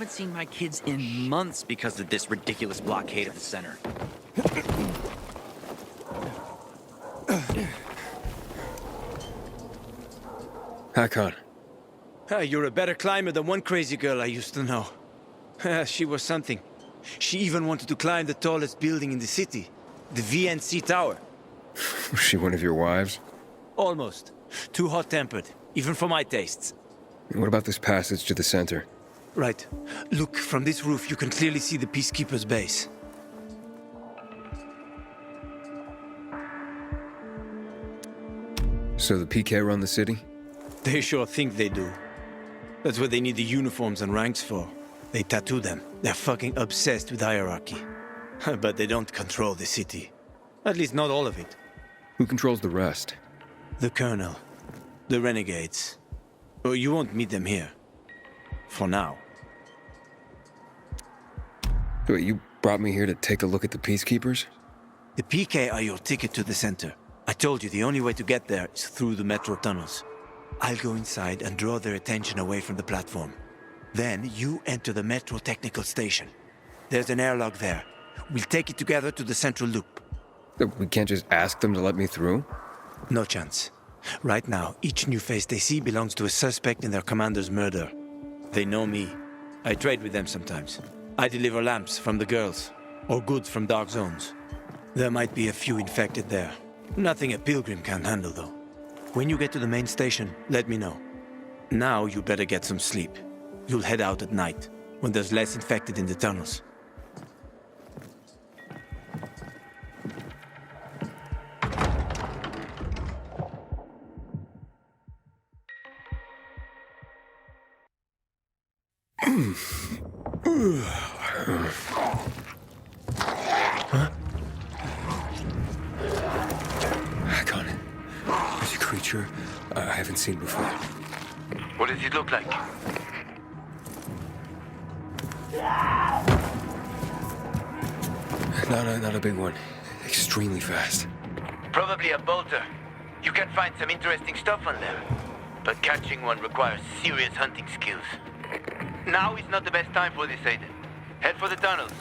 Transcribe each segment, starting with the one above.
haven't seen my kids in months because of this ridiculous blockade of the center. Hakon. You're a better climber than one crazy girl I used to know. She was something. She even wanted to climb the tallest building in the city, the VNC Tower. Was she one of your wives? Almost. Too hot-tempered, even for my tastes. What about this passage to the center? Right. Look, from this roof you can clearly see the Peacekeeper's base. So the PK run the city? They sure think they do. That's what they need the uniforms and ranks for. They tattoo them. They're fucking obsessed with hierarchy. But they don't control the city. At least not all of it. Who controls the rest? The Colonel. The Renegades. Oh, you won't meet them here. For now. Wait, you brought me here to take a look at the Peacekeepers? The PK are your ticket to the center. I told you the only way to get there is through the metro tunnels. I'll go inside and draw their attention away from the platform. Then you enter the metro technical station. There's an airlock there. We'll take it together to the central loop. We can't just ask them to let me through? No chance. Right now, each new face they see belongs to a suspect in their commander's murder. They know me. I trade with them sometimes. I deliver lamps from the girls, or goods from dark zones. There might be a few infected there. Nothing a pilgrim can't handle, though. When you get to the main station, let me know. Now you better get some sleep. You'll head out at night, when there's less infected in the tunnels. Hakon, there's a creature I haven't seen before. What does it look like? Not a big one. Extremely fast. Probably a bolter. You can find some interesting stuff on them. But catching one requires serious hunting skills. Now is not the best time for this, Aiden. Head for the tunnels.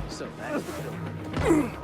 So that's the building.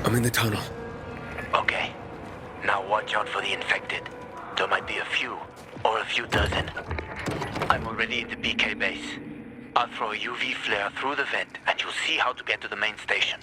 I'm in the tunnel. Okay. Now watch out for the infected. There might be a few, or a few dozen. I'm already in the PK base. I'll throw a UV flare through the vent, and you'll see how to get to the main station.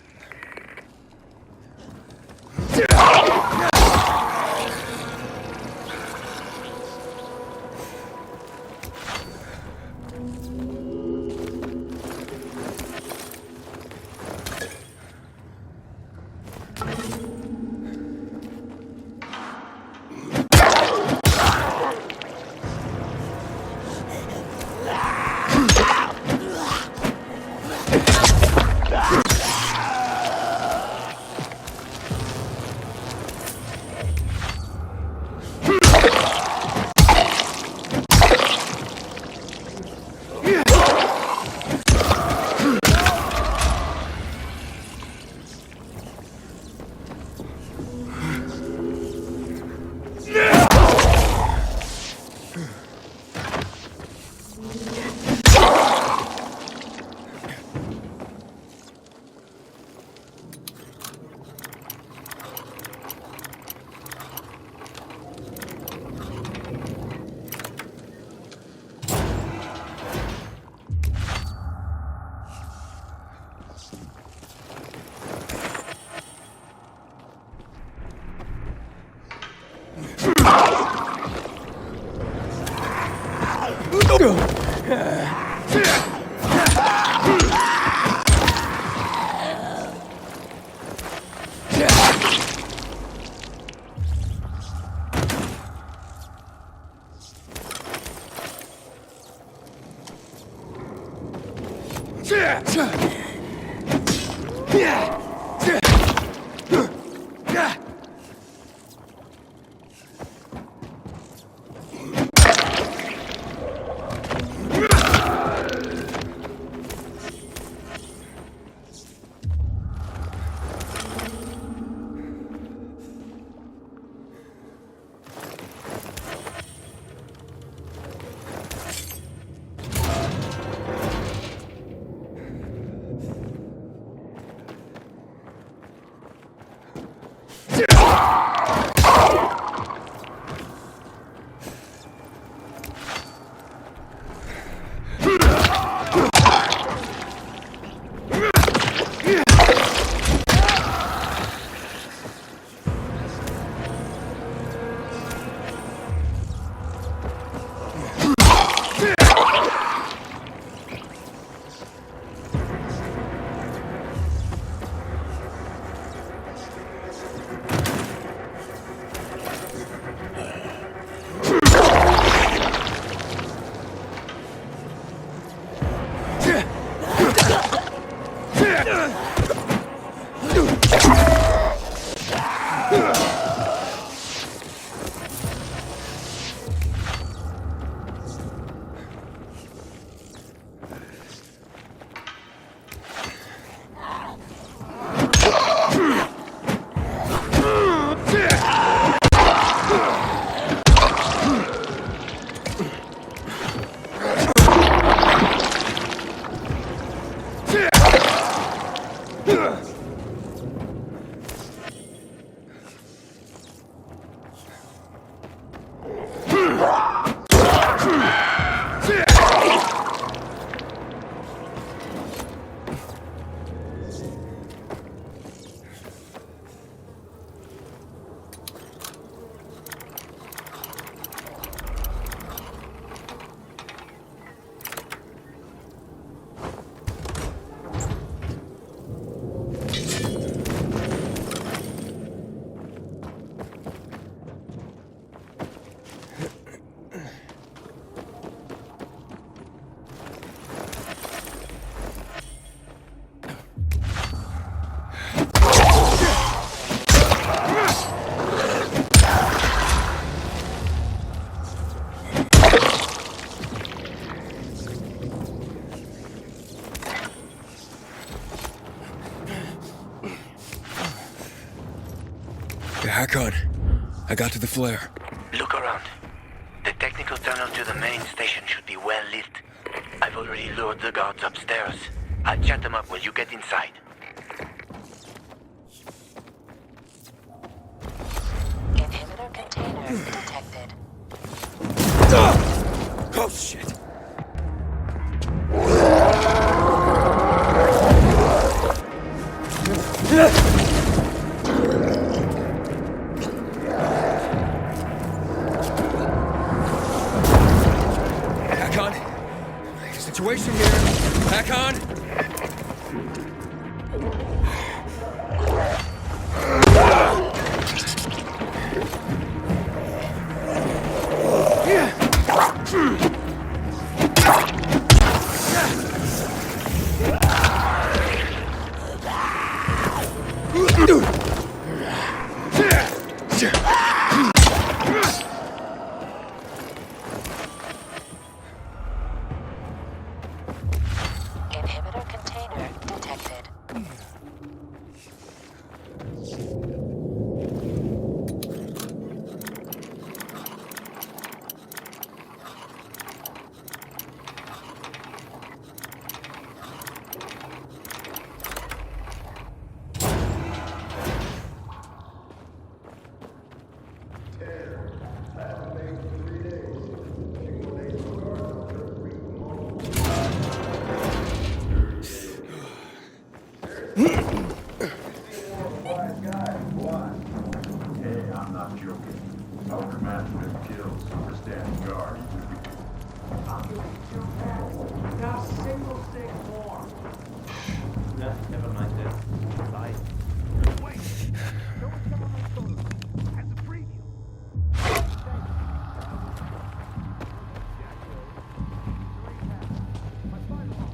Hakon, I got to the flare. Look around. The technical tunnel to the main station should be well lit. I've already lured the guards upstairs. I'll chat them up while you get inside. detected. Oh, shit. Hakon, situation here. Hakon. Inhibitor container detected. Hey, I'm not joking. Our commander has killed some standing guard. Not a single thing more. No, never mind that. Bye. Wait! Show us some of my photos as a preview. My firewall.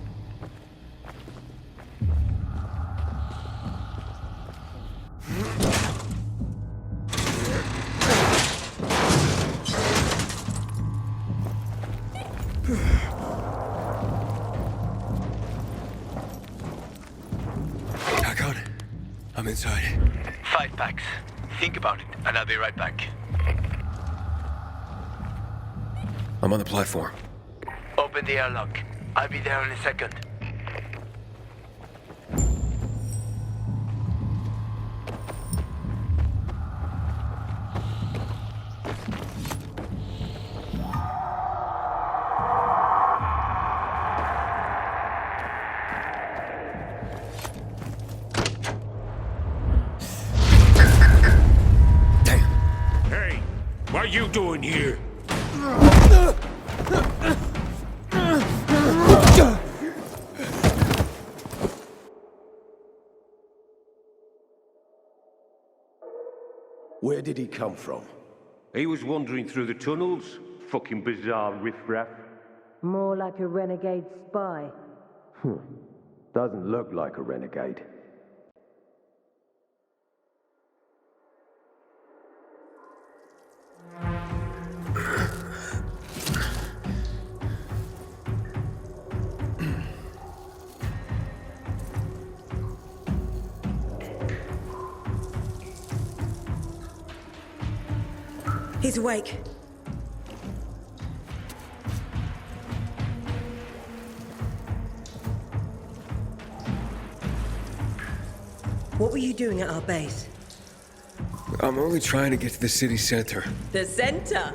Hakon, I'm inside. 5 packs. Think about it, and I'll be right back. I'm on the platform. Open the airlock. I'll be there in a second. Hey, what you doing here? Where did he come from? He was wandering through the tunnels. Fucking bizarre riffraff. More like a renegade spy. Doesn't look like a renegade. He's awake. What were you doing at our base? I'm only trying to get to the city center. The center?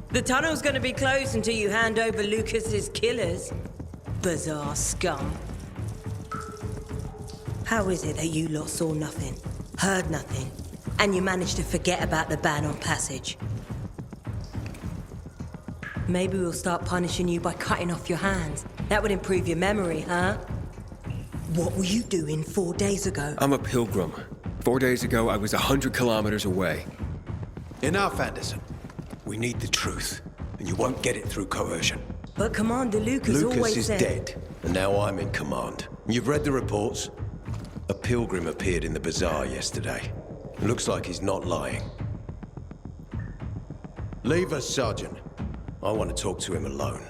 The tunnel's gonna be closed until you hand over Lucas's killers. Bizarre scum. How is it that you lot saw nothing, heard nothing, and you managed to forget about the ban on passage? Maybe we'll start punishing you by cutting off your hands. That would improve your memory, huh? What were you doing 4 days ago? I'm a pilgrim. 4 days ago, I was 100 kilometers away. Enough, Anderson. We need the truth, and you won't get it through coercion. But Commander Lucas Lucas always is said... dead, and now I'm in command. You've read the reports? A pilgrim appeared in the bazaar yesterday. Looks like he's not lying. Leave us, Sergeant. I want to talk to him alone.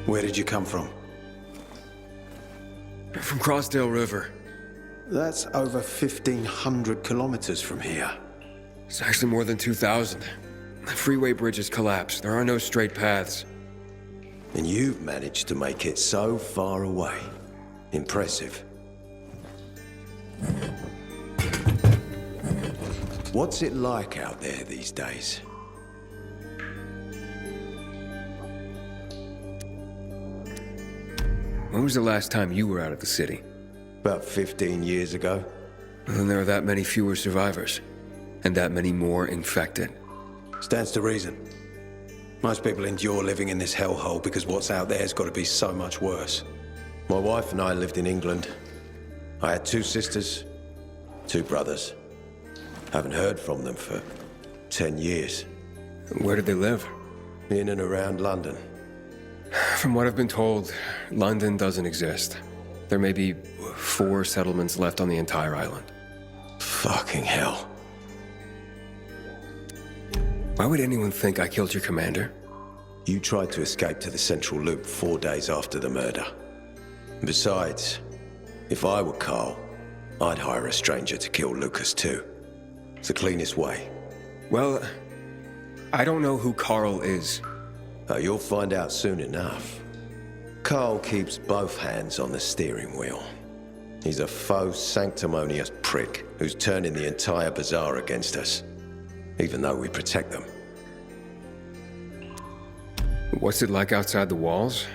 Where did you come from? From Crossdale River. That's over 1,500 kilometers from here. It's actually more than 2,000. The freeway bridge has collapsed. There are no straight paths. And you've managed to make it so far away. Impressive. What's it like out there these days? When was the last time you were out of the city? About 15 years ago. Then there are that many fewer survivors, and that many more infected. Stands to reason. Most people endure living in this hellhole because what's out there's got to be so much worse. My wife and I lived in England. I had 2 sisters, 2 brothers. Haven't heard from them for 10 years. Where did they live? In and around London. From what I've been told, London doesn't exist. There may be 4 settlements left on the entire island. Fucking hell. Why would anyone think I killed your commander? You tried to escape to the Central Loop 4 days after the murder. Besides, if I were Carl, I'd hire a stranger to kill Lucas too. It's the cleanest way. Well, I don't know who Carl is. You'll find out soon enough. Carl keeps both hands on the steering wheel. He's a faux sanctimonious prick who's turning the entire bazaar against us, even though we protect them. What's it like outside the walls?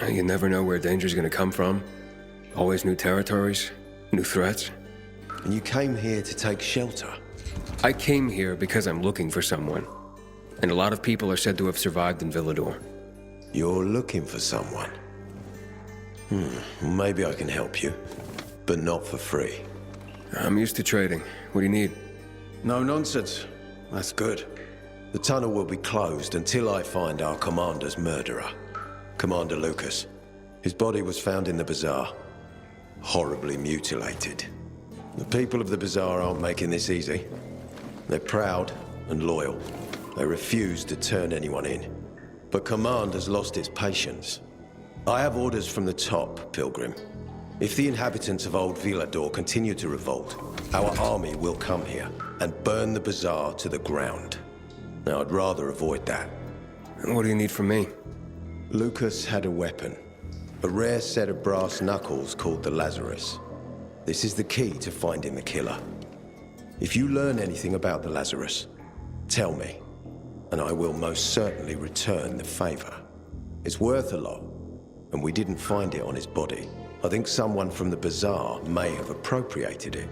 You never know where danger's gonna come from. Always new territories, new threats. And you came here to take shelter. I came here because I'm looking for someone. And a lot of people are said to have survived in Villador. You're looking for someone. Maybe I can help you, but not for free. I'm used to trading. What do you need? No nonsense. That's good. The tunnel will be closed until I find our commander's murderer, Commander Lucas. His body was found in the bazaar, horribly mutilated. The people of the bazaar aren't making this easy. They're proud and loyal. They refuse to turn anyone in. But command has lost its patience. I have orders from the top, Pilgrim. If the inhabitants of Old Villador continue to revolt, our army will come here and burn the bazaar to the ground. Now, I'd rather avoid that. What do you need from me? Lucas had a weapon. A rare set of brass knuckles called the Lazarus. This is the key to finding the killer. If you learn anything about the Lazarus, tell me, and I will most certainly return the favor. It's worth a lot, and we didn't find it on his body. I think someone from the bazaar may have appropriated it.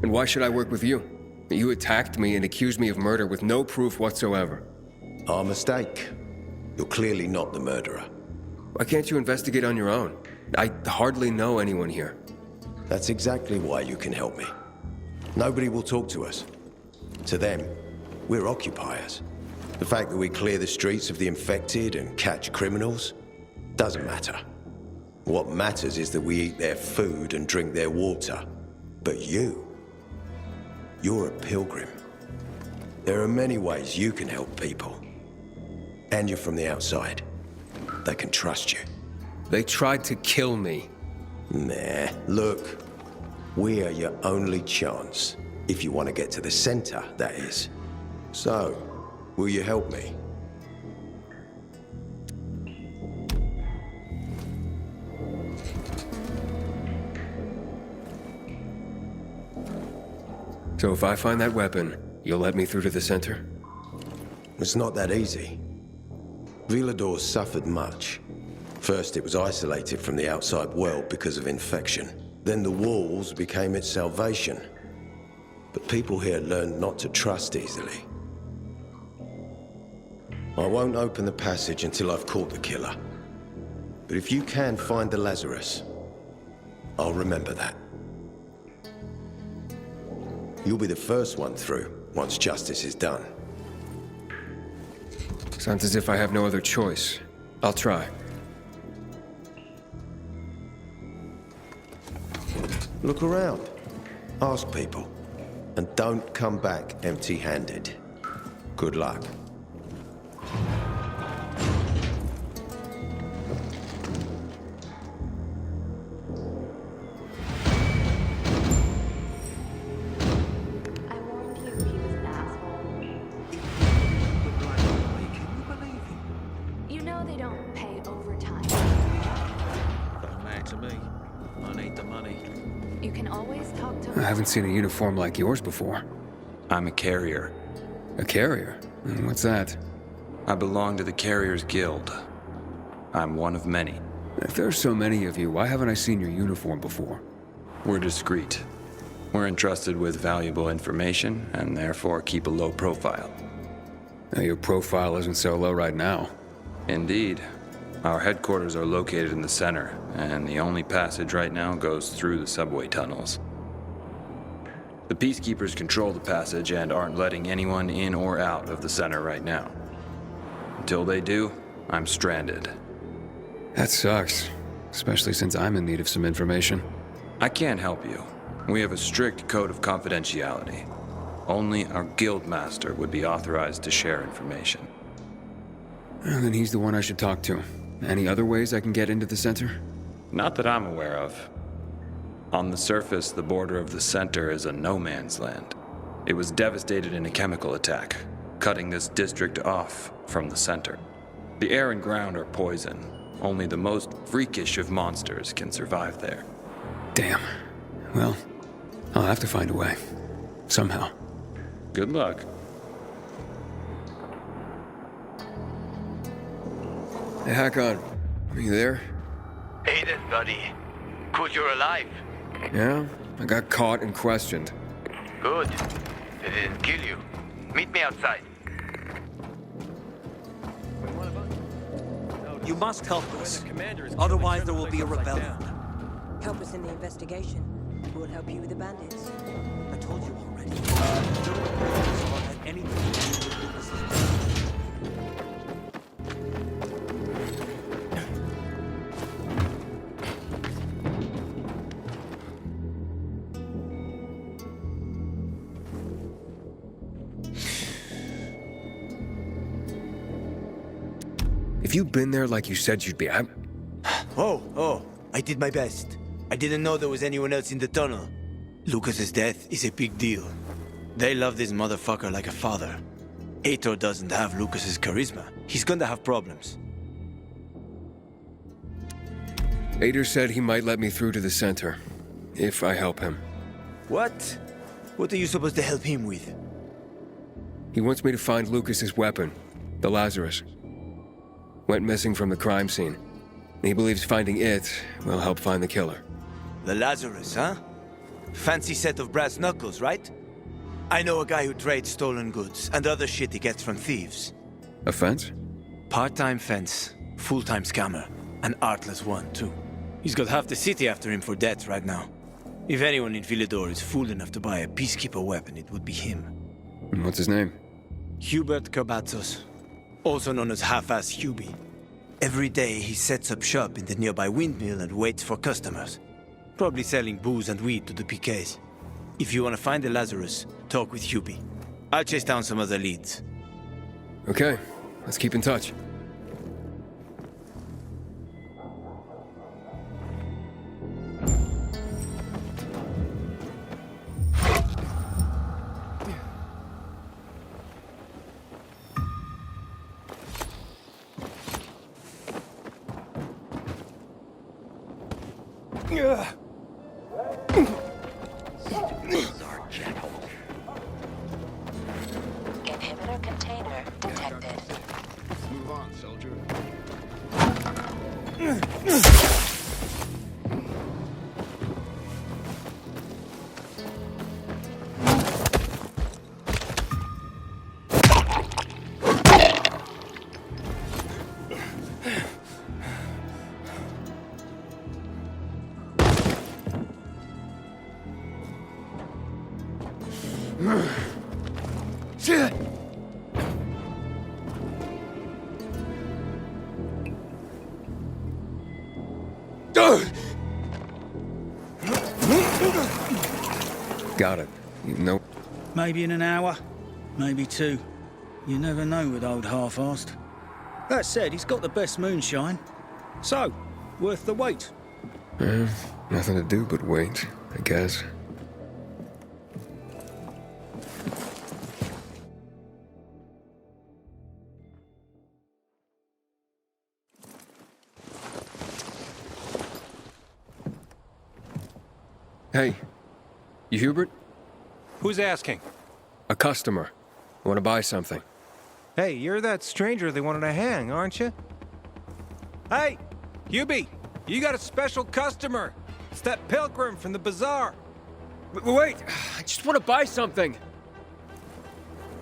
And why should I work with you? You attacked me and accused me of murder with no proof whatsoever. Our mistake. You're clearly not the murderer. Why can't you investigate on your own? I hardly know anyone here. That's exactly why you can help me. Nobody will talk to us. To them, we're occupiers. The fact that we clear the streets of the infected and catch criminals doesn't matter. What matters is that we eat their food and drink their water. But you're a pilgrim. There are many ways you can help people. And you're from the outside. They can trust you. They tried to kill me. Nah, look. We are your only chance. If you want to get to the center, that is. So, will you help me? So if I find that weapon, you'll let me through to the center? It's not that easy. Villador suffered much. First, it was isolated from the outside world because of infection. Then the walls became its salvation. But people here learned not to trust easily. I won't open the passage until I've caught the killer. But if you can find the Lazarus, I'll remember that. You'll be the first one through, once justice is done. Sounds as if I have no other choice. I'll try. Look around. Ask people. And don't come back empty-handed. Good luck. I warned you he was an asshole. know they don't pay overtime. Don't matter to me. I need the money. You can always talk to I haven't seen a uniform like yours before. I'm a carrier. A carrier? What's that? I belong to the Carriers Guild. I'm one of many. If there's so many of you, why haven't I seen your uniform before? We're discreet. We're entrusted with valuable information, and therefore keep a low profile. Now, your profile isn't so low right now. Indeed. Our headquarters are located in the center, and the only passage right now goes through the subway tunnels. The Peacekeepers control the passage and aren't letting anyone in or out of the center right now. Until they do, I'm stranded. That sucks, especially since I'm in need of some information. I can't help you. We have a strict code of confidentiality. Only our guild master would be authorized to share information. Well, then he's the one I should talk to. Any other ways I can get into the center? Not that I'm aware of. On the surface, the border of the center is a no-man's land. It was devastated in a chemical attack, cutting this district off from the center. The air and ground are poison. Only the most freakish of monsters can survive there. Damn. Well, I'll have to find a way. Somehow. Good luck. Hey, Hakon. Are you there? Aiden, buddy. Good you're alive. Yeah? I got caught and questioned. Good. They didn't kill you. Meet me outside. You must help us. Otherwise, there will be a rebellion. Help us in the investigation. We'll help you with the bandits. I told you already. Don't let anything to do with Lucas's. If you'd been there like you said you'd be, Oh, I did my best. I didn't know there was anyone else in the tunnel. Lucas's death is a big deal. They love this motherfucker like a father. Aitor doesn't have Lucas's charisma. He's gonna have problems. Ader said he might let me through to the center, if I help him. What? What are you supposed to help him with? He wants me to find Lucas's weapon, the Lazarus. Went missing from the crime scene. He believes finding it will help find the killer. The Lazarus, huh? Fancy set of brass knuckles, right? I know a guy who trades stolen goods and other shit he gets from thieves. A fence? Part-time fence, full-time scammer, an artless one, too. He's got half the city after him for debt right now. If anyone in Villador is fool enough to buy a Peacekeeper weapon, it would be him. And what's his name? Hubert Kerbatzos, also known as Half-Ass Hubie. Every day he sets up shop in the nearby windmill and waits for customers. Probably selling booze and weed to the PKs. If you want to find the Lazarus, talk with Hubie. I'll chase down some other leads. Okay, let's keep in touch. Inhibitor container detected. Move on, soldier. Got it. You know. Maybe in an hour, maybe two. You never know with old Half-Assed. That said, he's got the best moonshine. So, worth the wait. Nothing to do but wait, I guess. Hey, you Hubert? Who's asking? A customer. I want to buy something. Hey, you're that stranger they wanted to hang, aren't you? Hey, Hubie, you got a special customer. It's that pilgrim from the bazaar. Wait, I just want to buy something.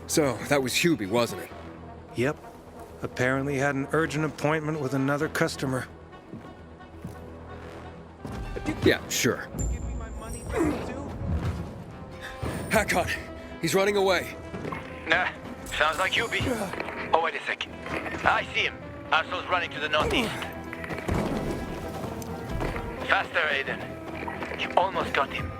So, that was Hubie, wasn't it? Yep. Apparently had an urgent appointment with another customer. Yeah, sure. Hakon, he's running away. Nah, sounds like Hubie. Oh, wait a sec. I see him. Arso's running to the northeast. Faster, Aiden. You almost got him.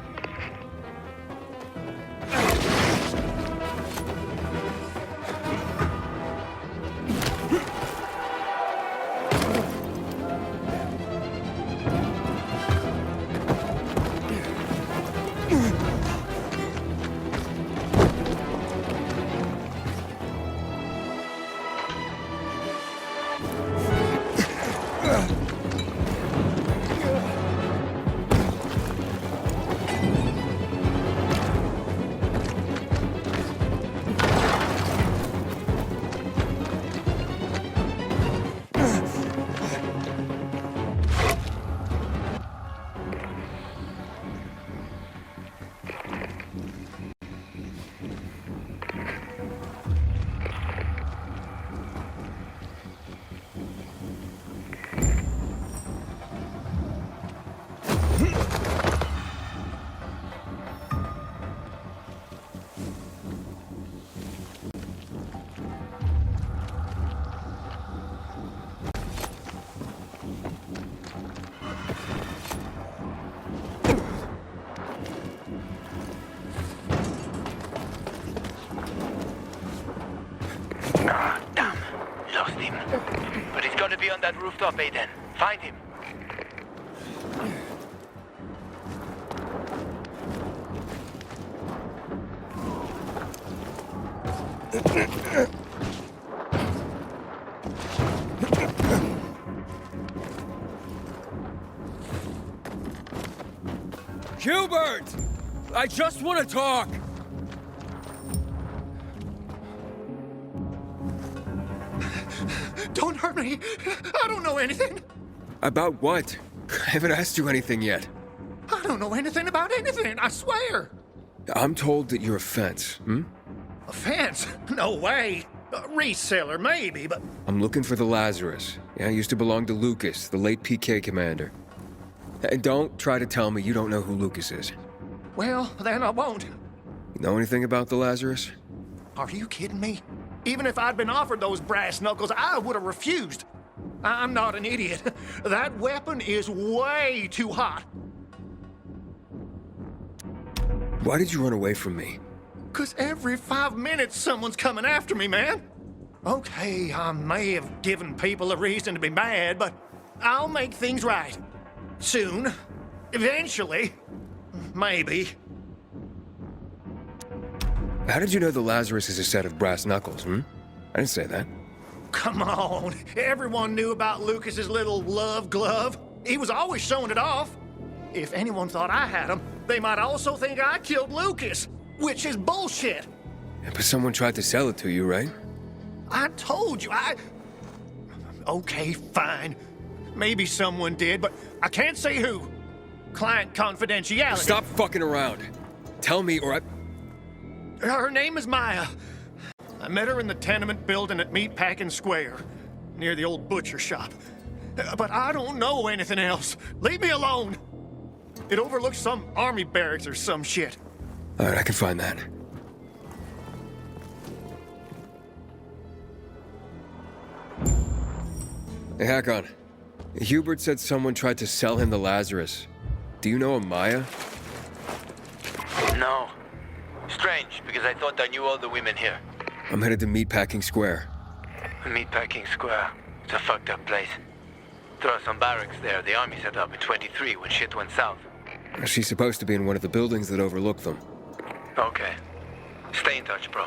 Be on that rooftop, Aiden. Find him. Hubert! I just want to talk! Don't hurt me. I don't know anything. About what? I haven't asked you anything yet. I don't know anything about anything, I swear. I'm told that you're a fence, A fence? No way. A reseller, maybe, but... I'm looking for the Lazarus. Yeah, it used to belong to Lucas, the late PK commander. And don't try to tell me you don't know who Lucas is. Well, then I won't. You know anything about the Lazarus? Are you kidding me? Even if I'd been offered those brass knuckles, I would have refused. I'm not an idiot. That weapon is way too hot. Why did you run away from me? 'Cause every 5 minutes someone's coming after me, man. Okay, I may have given people a reason to be mad, but I'll make things right. Soon. Eventually. Maybe. How did you know the Lazarus is a set of brass knuckles, I didn't say that. Come on. Everyone knew about Lucas's little love glove. He was always showing it off. If anyone thought I had him, they might also think I killed Lucas, which is bullshit. But someone tried to sell it to you, right? I told you, Okay, fine. Maybe someone did, but I can't say who. Client confidentiality. Stop fucking around. Tell me or I... Her name is Maya. I met her in the tenement building at Meatpacking Square, near the old butcher shop. But I don't know anything else. Leave me alone. It overlooks some army barracks or some shit. All right, I can find that. Hey, Hakon. Hubert said someone tried to sell him the Lazarus. Do you know a Maya? No. Strange, because I thought I knew all the women here. I'm headed to Meatpacking Square. Meatpacking Square. It's a fucked up place. There are some barracks there the army set up in 23 when shit went south. She's supposed to be in one of the buildings that overlook them. Okay. Stay in touch, bro.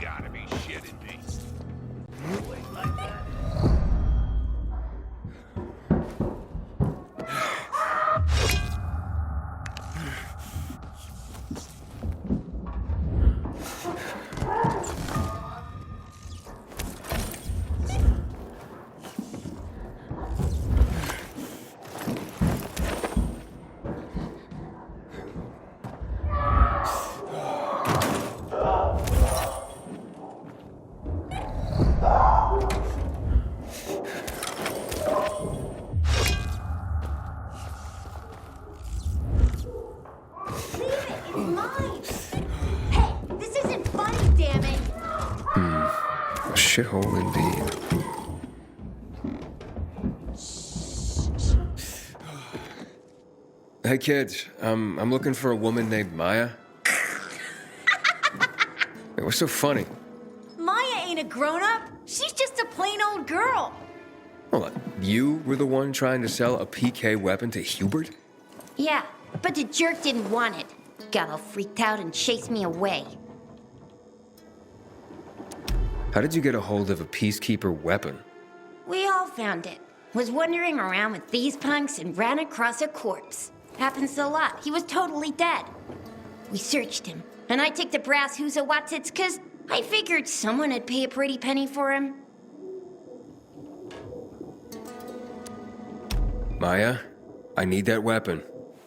Gotta be shitting me. A shithole indeed. Hey kids, I'm looking for a woman named Maya. Hey, what's so funny? Maya ain't a grown-up. She's just a plain old girl. Hold on, you were the one trying to sell a PK weapon to Hubert? Yeah, but the jerk didn't want it. Got all freaked out and chased me away. How did you get a hold of a Peacekeeper weapon? We all found it. Was wandering around with these punks and ran across a corpse. Happens a lot. He was totally dead. We searched him, and I took the brass Huzawatsits cause I figured someone would pay a pretty penny for him. Maya, I need that weapon.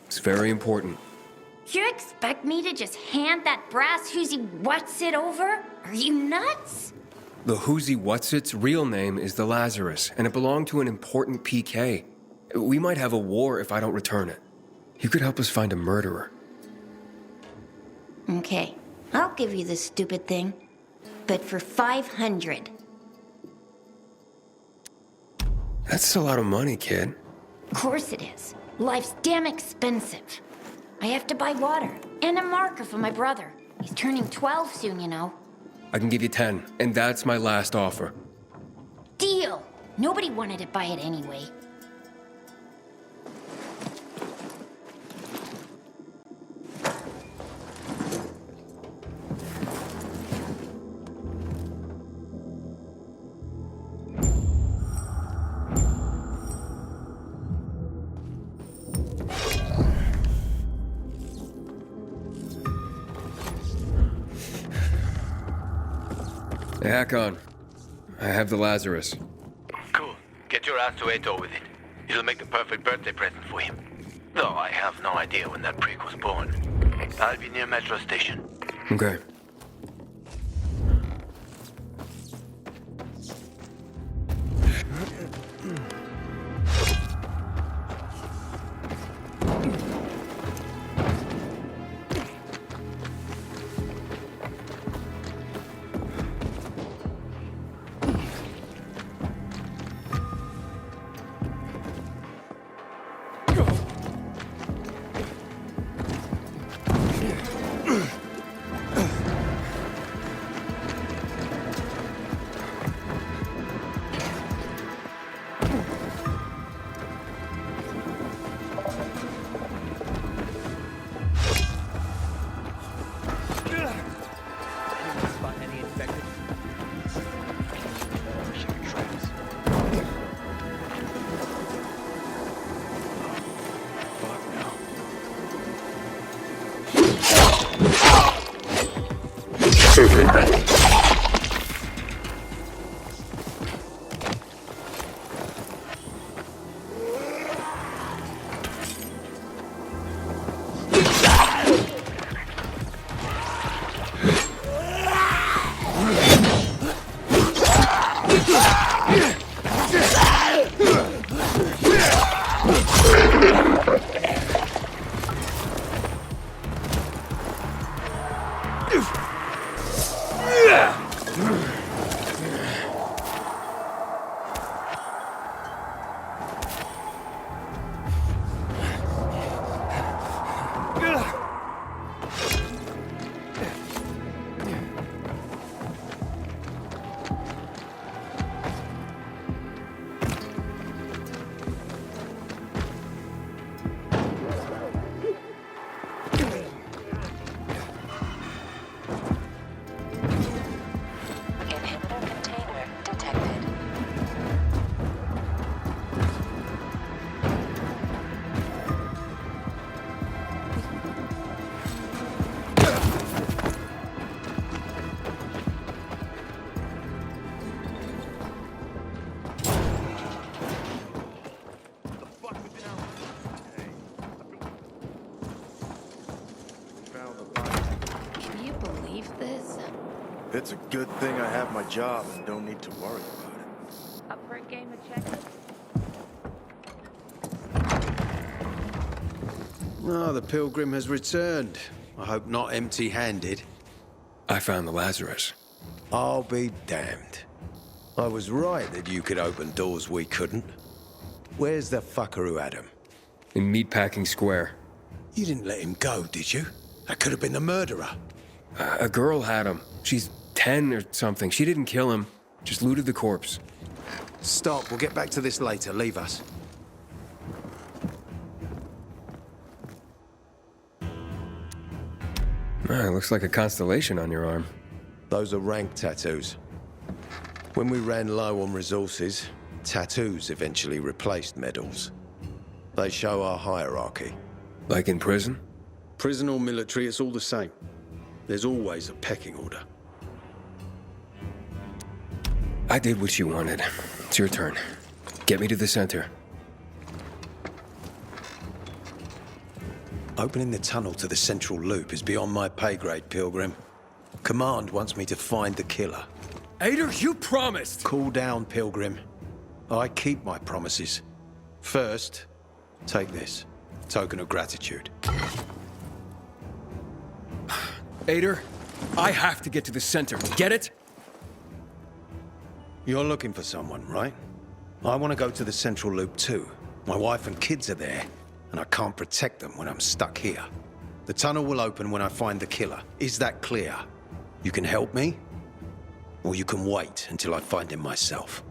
It's very important. You expect me to just hand that brass Huzawatsits over? Are you nuts? The Huzawatsits' real name is the Lazarus, and it belonged to an important PK. We might have a war if I don't return it. You could help us find a murderer. Okay, I'll give you this stupid thing, but for 500. That's a lot of money, kid. Of course it is. Life's damn expensive. I have to buy water and a marker for my brother. He's turning 12 soon, you know. I can give you 10, and that's my last offer. Deal! Nobody wanted to buy it anyway. Hey, Hakon. I have the Lazarus. Cool. Get your ass to Ato with it. It'll make the perfect birthday present for him. Though I have no idea when that prick was born. I'll be near Metro Station. Okay. Can you believe this? It's a good thing I have my job and don't need to worry about it. Up for a game of checkers? Ah, the pilgrim has returned. I hope not empty-handed. I found the Lazarus. I'll be damned. I was right that you could open doors we couldn't. Where's the fucker who had him? In Meatpacking Square. You didn't let him go, did you? That could have been the murderer. A girl had him. She's 10 or something. She didn't kill him. Just looted the corpse. Stop, we'll get back to this later. Leave us. Looks like a constellation on your arm. Those are rank tattoos. When we ran low on resources, tattoos eventually replaced medals. They show our hierarchy. Like in prison? Prison or military, it's all the same. There's always a pecking order. I did what you wanted. It's your turn. Get me to the center. Opening the tunnel to the central loop is beyond my pay grade, Pilgrim. Command wants me to find the killer. Ader, you promised! Cool down, Pilgrim. I keep my promises. First, take this. Token of gratitude. Ader, I have to get to the center. Get it? You're looking for someone, right? I want to go to the central loop too. My wife and kids are there, and I can't protect them when I'm stuck here. The tunnel will open when I find the killer. Is that clear? You can help me, or you can wait until I find him myself.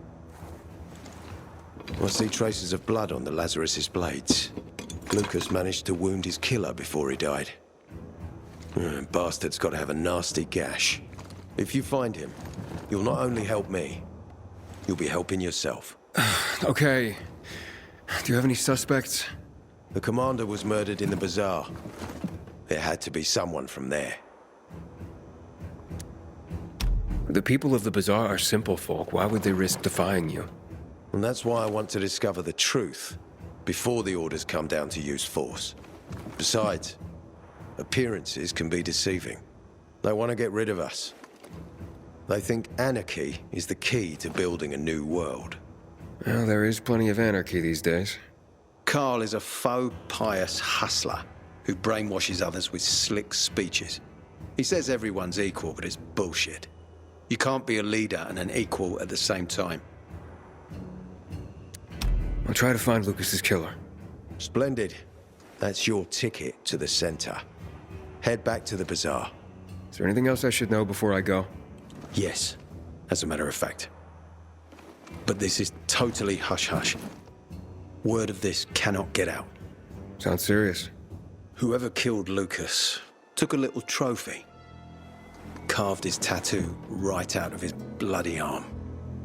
I see traces of blood on the Lazarus's blades. Lucas managed to wound his killer before he died. Bastard's got to have a nasty gash. If you find him, you'll not only help me, you'll be helping yourself. Okay. Do you have any suspects? The commander was murdered in the bazaar. It had to be someone from there. The people of the bazaar are simple folk. Why would they risk defying you? And that's why I want to discover the truth before the orders come down to use force. Besides, appearances can be deceiving. They want to get rid of us. They think anarchy is the key to building a new world. Well, there is plenty of anarchy these days. Carl is a faux pious hustler who brainwashes others with slick speeches. He says everyone's equal, but it's bullshit. You can't be a leader and an equal at the same time. I'll try to find Lucas's killer. Splendid. That's your ticket to the center. Head back to the bazaar. Is there anything else I should know before I go? Yes, as a matter of fact. But this is totally hush-hush. Word of this cannot get out. Sounds serious. Whoever killed Lucas took a little trophy. Carved his tattoo right out of his bloody arm.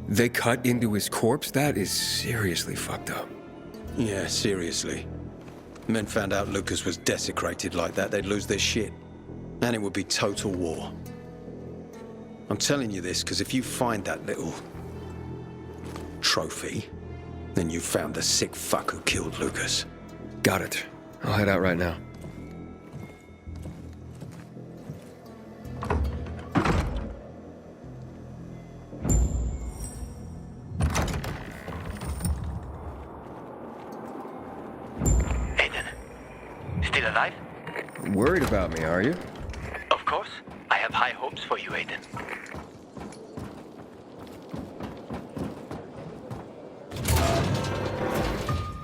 They cut into his corpse? That is seriously fucked up. Yeah, seriously. Men found out Lucas was desecrated like that, they'd lose their shit. And it would be total war. I'm telling you this because if you find that little trophy, then you found the sick fuck who killed Lucas. Got it. I'll head out right now. Still alive? Worried about me, are you? Of course. I have high hopes for you, Aiden.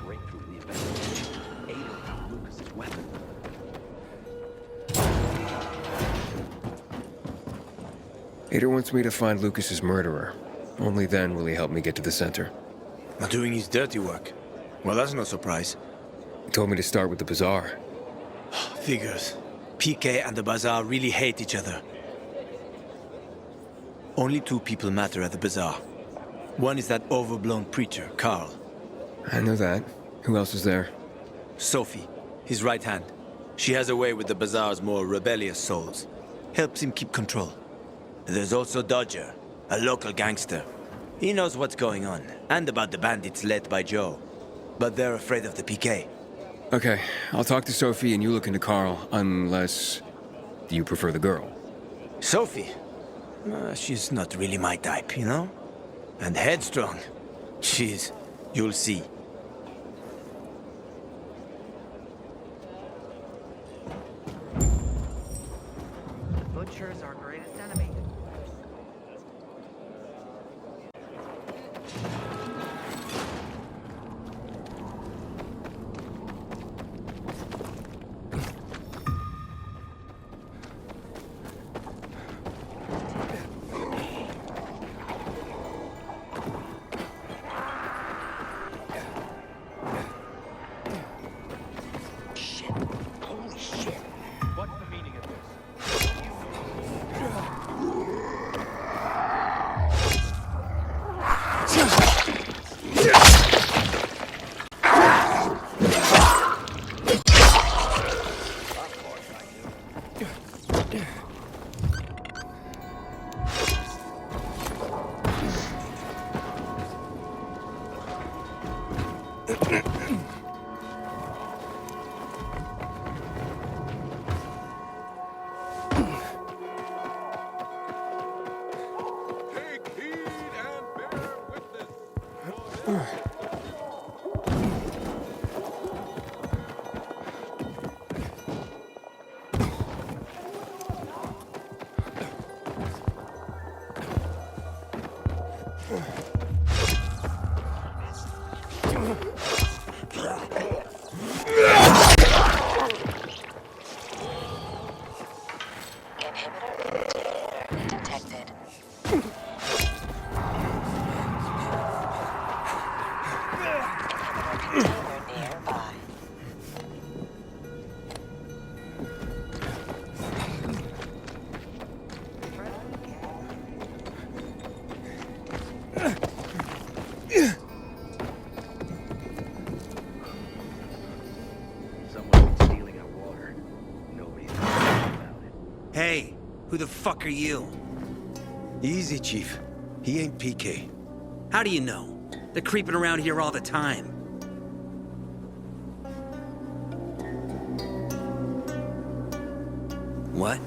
Breakthrough in the investigation. Ader found Lucas's weapon. Ader wants me to find Lucas's murderer. Only then will he help me get to the center. Not doing his dirty work. Well, that's no surprise. He told me to start with the bazaar. Figures. PK and the bazaar really hate each other. Only two people matter at the bazaar. One is that overblown preacher, Carl. I know that. Who else is there? Sophie, his right hand. She has a way with the bazaar's more rebellious souls. Helps him keep control. There's also Dodger, a local gangster. He knows what's going on, and about the bandits led by Joe. But they're afraid of the PK. Okay, I'll talk to Sophie and you look into Carl, unless... Do you prefer the girl? Sophie? She's not really my type, you know? And headstrong. You'll see. The butcher's our greatest enemy. Hey, who the fuck are you? Easy, Chief. He ain't PK. How do you know? They're creeping around here all the time. What?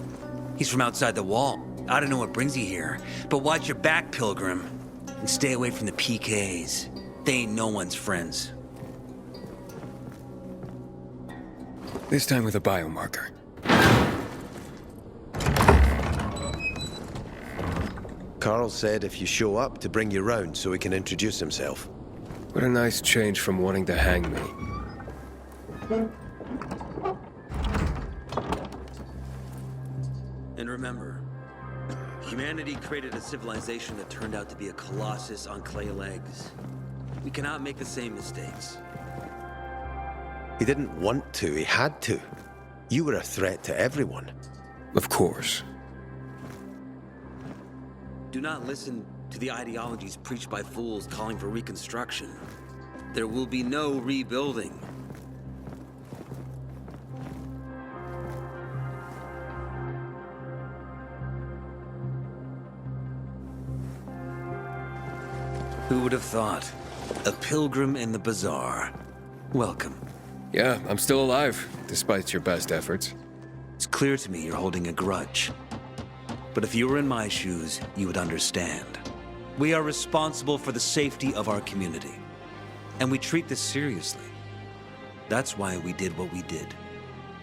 He's from outside the wall. I don't know what brings you here, but watch your back, Pilgrim. And stay away from the PKs. They ain't no one's friends. This time with a biomarker. Carl said if you show up to bring you round so he can introduce himself. What a nice change from wanting to hang me. And remember, humanity created a civilization that turned out to be a colossus on clay legs. We cannot make the same mistakes. He didn't want to, he had to. You were a threat to everyone. Of course. Do not listen to the ideologies preached by fools calling for reconstruction. There will be no rebuilding. Who would have thought? A pilgrim in the bazaar. Welcome. Yeah, I'm still alive, despite your best efforts. It's clear to me you're holding a grudge. But if you were in my shoes, you would understand. We are responsible for the safety of our community. And we treat this seriously. That's why we did what we did.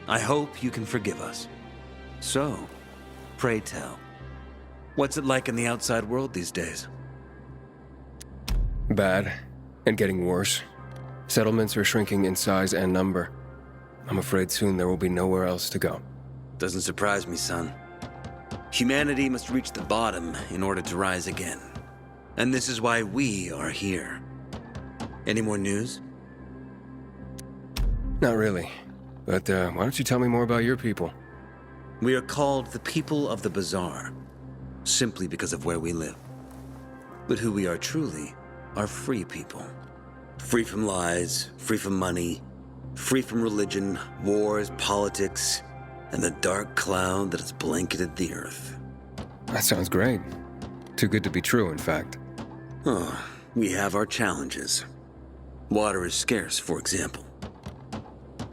I hope you can forgive us. So, pray tell, what's it like in the outside world these days? Bad, and getting worse. Settlements are shrinking in size and number. I'm afraid soon there will be nowhere else to go. Doesn't surprise me, son. Humanity must reach the bottom in order to rise again. And this is why we are here. Any more news? Not really. But why don't you tell me more about your people? We are called the People of the Bazaar, simply because of where we live. But who we are truly are free people. Free from lies, free from money, free from religion, wars, politics, and the dark cloud that has blanketed the earth. That sounds great. Too good to be true, in fact. Oh, we have our challenges. Water is scarce, for example.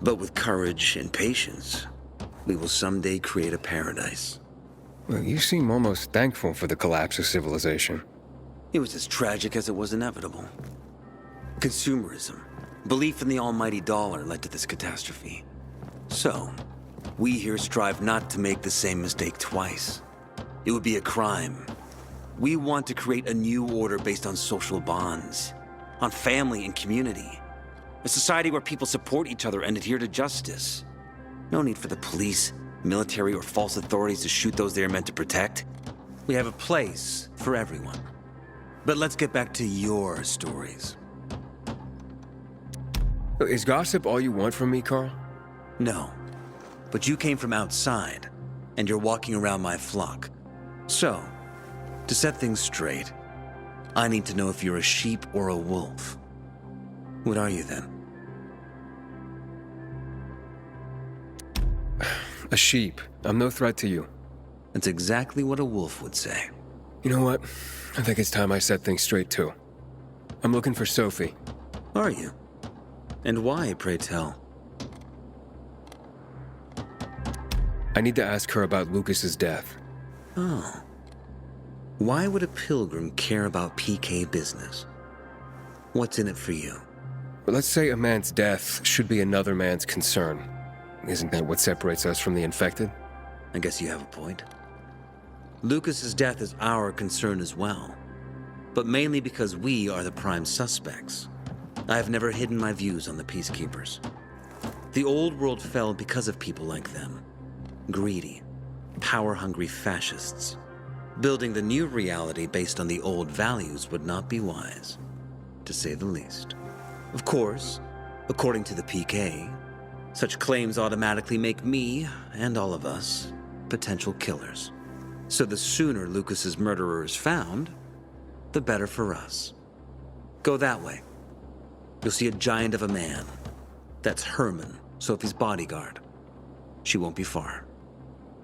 But with courage and patience, we will someday create a paradise. Well, you seem almost thankful for the collapse of civilization. It was as tragic as it was inevitable. Consumerism, belief in the almighty dollar led to this catastrophe. So, we here strive not to make the same mistake twice. It would be a crime. We want to create a new order based on social bonds, on family and community. A society where people support each other and adhere to justice. No need for the police, military, or false authorities to shoot those they are meant to protect. We have a place for everyone. But let's get back to your stories. Is gossip all you want from me, Carl? No. But you came from outside, and you're walking around my flock. So, to set things straight, I need to know if you're a sheep or a wolf. What are you then? A sheep. I'm no threat to you. That's exactly what a wolf would say. You know what? I think it's time I set things straight, too. I'm looking for Sophie. Are you? And why, pray tell? I need to ask her about Lucas's death. Oh. Why would a pilgrim care about PK business? What's in it for you? But let's say a man's death should be another man's concern. Isn't that what separates us from the infected? I guess you have a point. Lucas's death is our concern as well, but mainly because we are the prime suspects. I have never hidden my views on the Peacekeepers. The old world fell because of people like them. Greedy, power-hungry fascists. Building the new reality based on the old values would not be wise, to say the least. Of course, according to the PK, such claims automatically make me, and all of us, potential killers. So the sooner Lucas's murderer is found, the better for us. Go that way. You'll see a giant of a man. That's Herman, Sophie's bodyguard. She won't be far.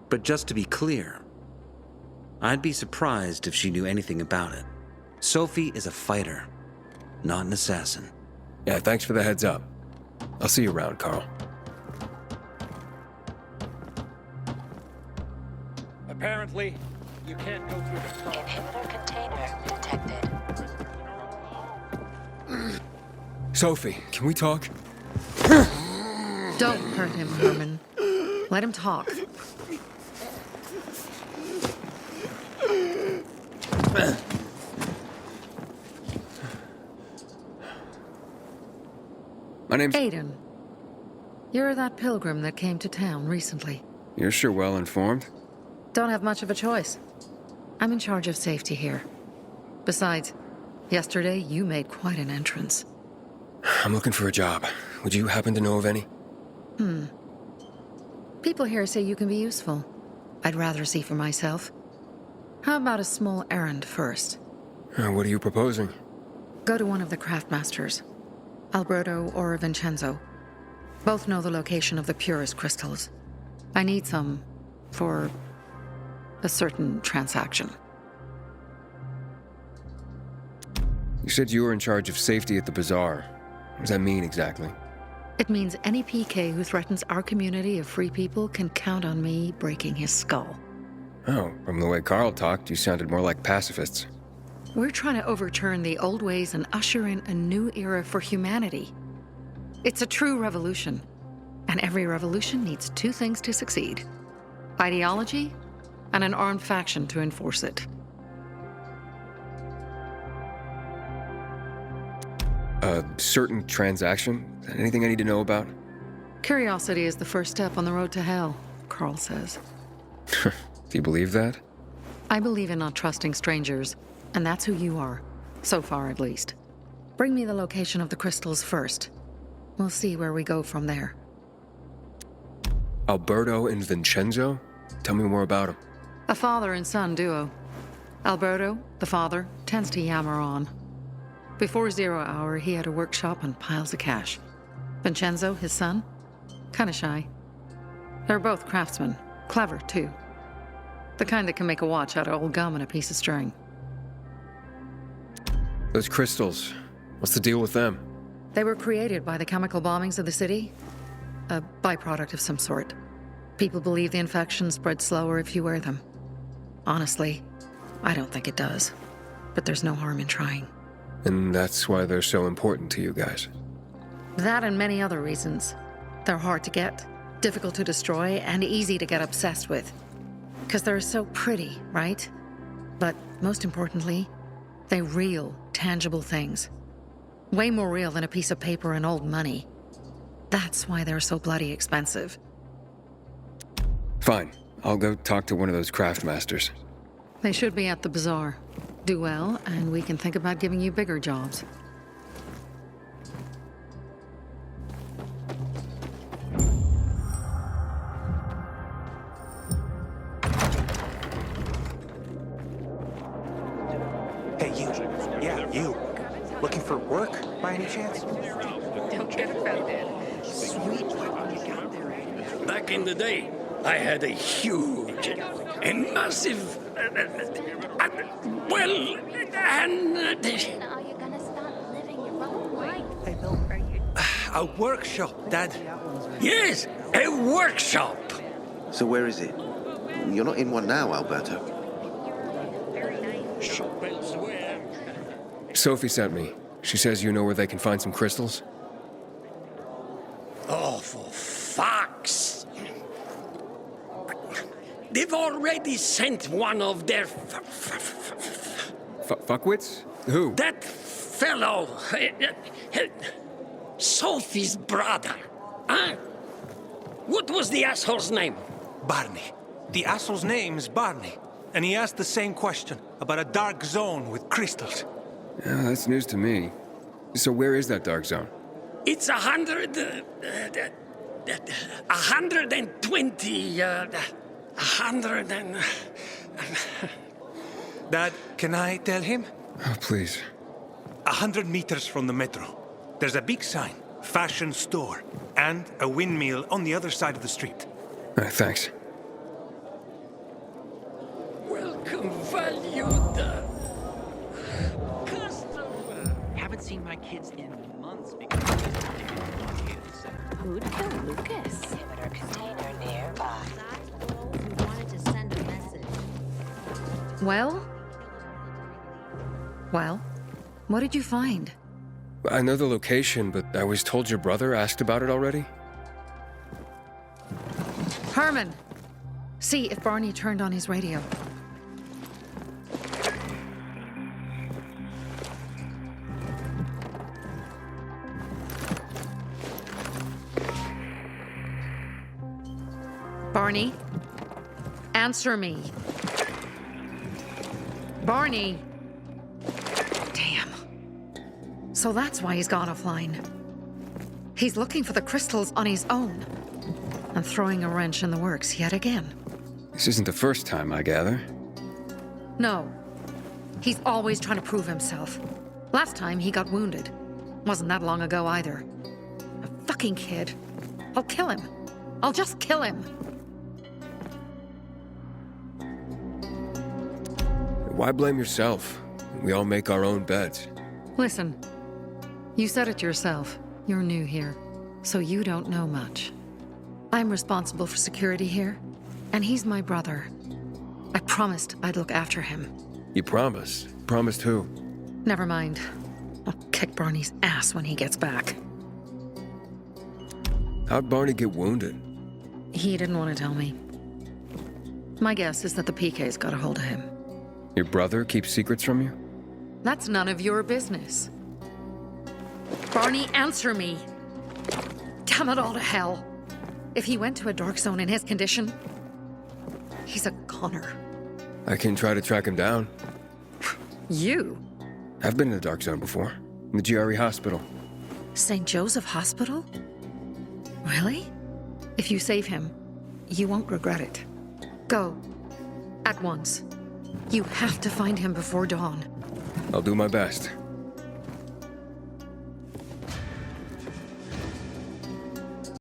But just to be clear, I'd be surprised if she knew anything about it. Sophie is a fighter, not an assassin. Yeah, thanks for the heads up. I'll see you around, Carl. Apparently, you can't go through the tunnel. Inhibitor container detected. Sophie, can we talk? Don't hurt him, Herman. Let him talk. My name's... Aiden. You're that pilgrim that came to town recently. You're sure well informed. Don't have much of a choice. I'm in charge of safety here. Besides, yesterday you made quite an entrance. I'm looking for a job. Would you happen to know of any? People here say you can be useful. I'd rather see for myself. How about a small errand first? What are you proposing? Go to one of the craftmasters. Alberto or Vincenzo. Both know the location of the purest crystals. I need some for a certain transaction. You said you were in charge of safety at the bazaar. What does that mean exactly? It means any PK who threatens our community of free people can count on me breaking his skull. Oh, from the way Carl talked, you sounded more like pacifists. We're trying to overturn the old ways and usher in a new era for humanity. It's a true revolution. And every revolution needs two things to succeed: ideology and an armed faction to enforce it. A certain transaction? Anything I need to know about? Curiosity is the first step on the road to hell, Carl says. Do you believe that? I believe in not trusting strangers, and that's who you are. So far, at least. Bring me the location of the crystals first. We'll see where we go from there. Alberto and Vincenzo? Tell me more about them. A father and son duo. Alberto, the father, tends to yammer on. Before 0 hour, he had a workshop and piles of cash. Vincenzo, his son, kinda shy. They're both craftsmen, clever too. The kind that can make a watch out of old gum and a piece of string. Those crystals, what's the deal with them? They were created by the chemical bombings of the city. A byproduct of some sort. People believe the infection spreads slower if you wear them. Honestly, I don't think it does. But there's no harm in trying. And that's why they're so important to you guys. That and many other reasons. They're hard to get, difficult to destroy, and easy to get obsessed with. Because they're so pretty, right? But most importantly, they're real, tangible things. Way more real than a piece of paper and old money. That's why they're so bloody expensive. Fine. I'll go talk to one of those craft masters. They should be at the bazaar. Do well, and we can think about giving you bigger jobs. Hey, you. Yeah, you. Looking for work, by any chance? Don't get offended. Sweet. Back in the day, I had a huge and massive, A workshop, Dad. Yes, a workshop. So where is it? You're not in one now, Alberto. Sophie sent me. She says you know where they can find some crystals? Oh, for fuck's... They've already sent one of their... Fuckwits? Who? That fellow... Sophie's brother. Huh? What was the asshole's name? Barney. The asshole's name is Barney. And he asked the same question about a dark zone with crystals. Yeah, that's news to me. So where is that dark zone? It's 120... 100 and... Dad, can I tell him? Oh, please. 100 meters from the metro. There's a big sign, fashion store, and a windmill on the other side of the street. Thanks. Welcome, valued customer. Haven't seen my kids in months because of this particular blockade. Who'd kill Lucas? Inhibitor container nearby. We wanted to send a message. Well? Well? What did you find? I know the location, but I was told your brother asked about it already. Herman! See if Barney turned on his radio. Barney? Answer me. Barney! Damn. So that's why he's gone offline. He's looking for the crystals on his own. And throwing a wrench in the works yet again. This isn't the first time, I gather. No. He's always trying to prove himself. Last time he got wounded. Wasn't that long ago either. A fucking kid. I'll kill him. I'll just kill him. Why blame yourself? We all make our own beds. Listen. You said it yourself. You're new here. So you don't know much. I'm responsible for security here. And he's my brother. I promised I'd look after him. You promised? Promised who? Never mind. I'll kick Barney's ass when he gets back. How'd Barney get wounded? He didn't want to tell me. My guess is that the PK's got a hold of him. Your brother keeps secrets from you? That's none of your business. Barney, answer me. Damn it all to hell. If he went to a dark zone in his condition, he's a goner. I can try to track him down. You? I've been in the dark zone before. In the GRE hospital. St. Joseph Hospital? Really? If you save him, you won't regret it. Go. At once. You have to find him before dawn. I'll do my best.